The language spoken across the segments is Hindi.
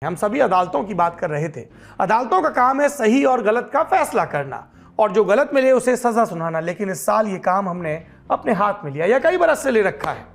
हम सभी अदालतों की बात कर रहे थे। अदालतों का काम है सही और गलत का फैसला करना और जो गलत मिले उसे सजा सुनाना, लेकिन इस साल ये काम हमने अपने हाथ में लिया या कई बरस से ले रखा है।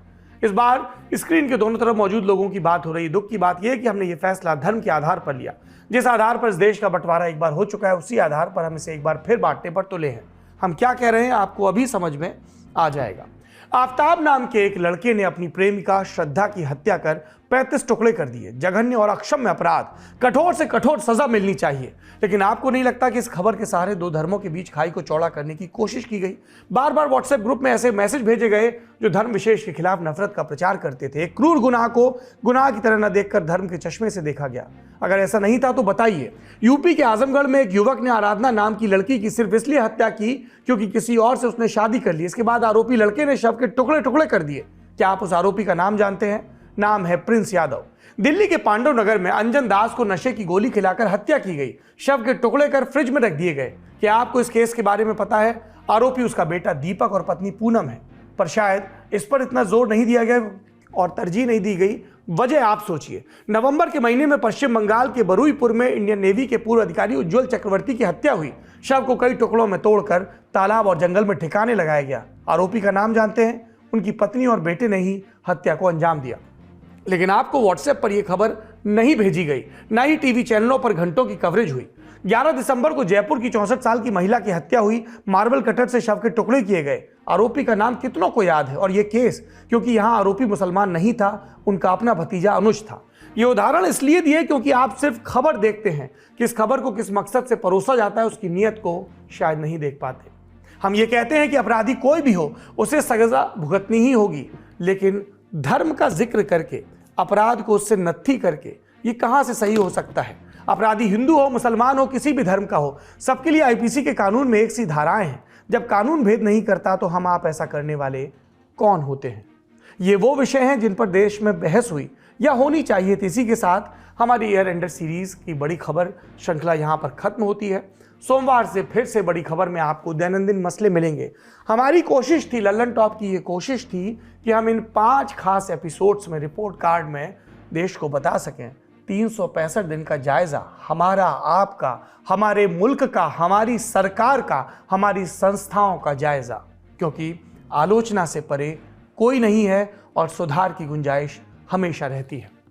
इस बार स्क्रीन के दोनों तरफ मौजूद लोगों की बात हो रही। दुख की बात यह है कि हमने ये फैसला धर्म के आधार पर लिया। जिस आधार पर इस देश का बंटवारा एक बार हो चुका है, उसी आधार पर हम इसे एक बार फिर बांटने पर तुले हैं। हम क्या कह रहे हैं आपको अभी समझ में आ जाएगा। आफ्ताब नाम के एक लड़के ने अपनी प्रेमिका श्रद्धा की हत्या कर 35 टुकड़े कर दिए। जघन्य और अक्षम्य अपराध, कठोर से कठोर सजा मिलनी चाहिए। लेकिन आपको नहीं लगता कि इस खबर के सहारे दो धर्मों के बीच खाई को चौड़ा करने की कोशिश की गई? बार बार व्हाट्सएप ग्रुप में ऐसे मैसेज भेजे गए जो धर्म विशेष के खिलाफ नफरत का प्रचार करते थे। एक क्रूर गुनाह को गुनाह की तरह न देखकर धर्म के चश्मे से देखा गया। अगर ऐसा नहीं था तो बताइए। यूपी के आजमगढ़ में एक युवक ने आराधना नाम की लड़की की सिर्फ इसलिए हत्या की क्योंकि किसी और से उसने शादी कर ली। इसके बाद आरोपी लड़के ने शव के टुकड़े टुकड़े कर दिए। क्या आप उस आरोपी का नाम जानते हैं? नाम है प्रिंस यादव। दिल्ली के पांडव नगर में अंजन दास को नशे की गोली खिलाकर हत्या की गई। शव के टुकड़े कर फ्रिज में रख दिए गए। क्या आपको इस केस के बारे में पता है? आरोपी उसका बेटा दीपक और पत्नी पूनम है। पर शायद इस पर इतना जोर नहीं दिया गया और तरजीह नहीं दी गई। वजह आप सोचिए। नवंबर के महीने में पश्चिम बंगाल के बरुईपुर में इंडियन नेवी के पूर्व अधिकारी उज्जवल चक्रवर्ती की हत्या हुई। शव को कई टुकड़ों में तोड़कर तालाब और जंगल में ठिकाने लगाया गया। आरोपी का नाम जानते हैं? उनकी पत्नी और बेटे ने ही हत्या को अंजाम दिया। लेकिन आपको व्हाट्सएप पर यह खबर नहीं भेजी गई, ना ही टीवी चैनलों पर घंटों की कवरेज हुई। 11 दिसंबर को जयपुर की 64 साल की महिला की हत्या हुई। मार्बल कटर से शव के टुकड़े किए गए। आरोपी का नाम कितनों को याद है? और यह केस क्योंकि यहां आरोपी मुसलमान नहीं था, उनका अपना भतीजा अनुज था। यह उदाहरण इसलिए दिए क्योंकि आप सिर्फ खबर देखते हैं, कि इस खबर को किस मकसद से परोसा जाता है उसकी नीयत को शायद नहीं देख पाते। हम ये कहते हैं कि अपराधी कोई भी हो उसे सजा भुगतनी ही होगी, लेकिन धर्म का जिक्र करके अपराध को उससे नत्थी करके ये कहां से सही हो सकता है? अपराधी हिंदू हो, मुसलमान हो, किसी भी धर्म का हो, सबके लिए आईपीसी के कानून में एक सी धाराएं हैं। जब कानून भेद नहीं करता तो हम आप ऐसा करने वाले कौन होते हैं? ये वो विषय हैं जिन पर देश में बहस हुई या होनी चाहिए थी। इसी के साथ हमारी ईयर एंडर सीरीज की बड़ी खबर श्रृंखला यहां पर खत्म होती है। सोमवार से फिर से बड़ी खबर में आपको दैनंदिन मसले मिलेंगे। हमारी कोशिश थी, लल्लन टॉप की ये कोशिश थी कि हम इन 5 खास एपिसोड्स में रिपोर्ट कार्ड में देश को बता सकें 365 दिन का जायजा, हमारा, आपका, हमारे मुल्क का, हमारी सरकार का, हमारी संस्थाओं का जायजा, क्योंकि आलोचना से परे कोई नहीं है और सुधार की गुंजाइश हमेशा रहती है।